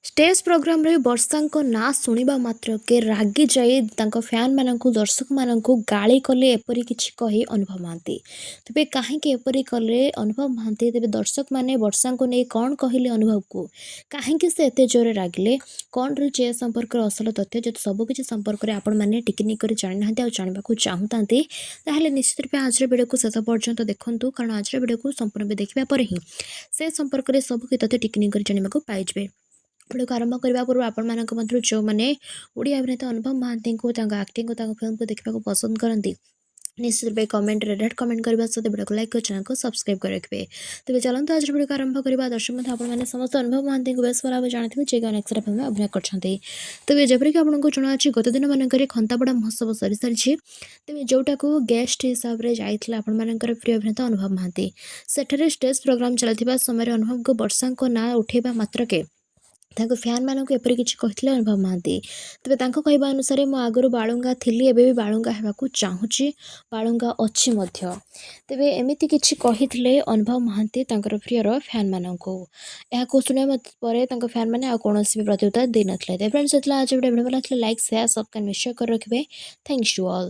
Stage programme रे वर्षाଙ୍କ ना शुणा मात्र के रागी जाई फैन मानक दर्शक मानक गाली कले एपरी किछि कही अनुभव महांती तेबे कहीं एपरी कले अनुभव महांती तेबे दर्शक माने वर्षा को नहीं कौन कहले अनुभव को कहीं से एते जोरे रागिले कौन रही ए संपर्क असल तथ्य जो सबकि संपर्क में आपण मैंने टिकनिक कर जानी ना जानवा चाहूँगी ताहले निश्चित रूप आज वीडियो को शेष पर्यंत देखूँ कारण आज वीडियो को संपूर्ण देखा पर ही से संपर्क में सबकि तथ्य टिकनिक कर जानवा पाइबे। वीडियो को आरंभ करने पूर्व आपण मध्य जो मैंने ओडिया अभिनेता अनुभव महांती को एक्टिंग को फिल्म को देखा पसंद करती निश्चित रूप कमेंट रेड कमेंट करने सहित वीडियो को लाइक चैनल को सब्सक्राइब कर रखिए। तेज चलते आज वीडियो को आरंभ करवा दर्शक आपने समस्त अनुभव महांती को बेस भाव जानते जे अनेक फिल्म में अभिनय करते तेज जपरिक आपको जनाअ गत दिन मानक खंतापड़ा महोत्सव सरी सारी तेज जोटा को गेस्ट हिसाब से जाइए आपर प्रिय अभिनेता अनुभव महांती सेठे स्टेज प्रोग्राम चलता समय अनुभव को वर्षा ना उठेबा मात्रके फैन मानक एपरी किछि कहथिले अनुभव महांती तेबे तांको कहबा अनुसार मो आगरु बाळुंगा थिली एबे भी बाळुंगा हेबाकू चाहूची बाळुंगा अछि मध्य तेबे एमिति किछि कहिथिले अनुभव महांती तांकर प्रियर फैन मानक एहाको सुने परे तांको फैन माने आ कोनोसी भी प्रत्युत्तर दे नथले। फ्रेंड्स एतला आज वीडियो भला लाइक शेयर सब्सक्राइब निश्चय कर रखबे। Thanks to all.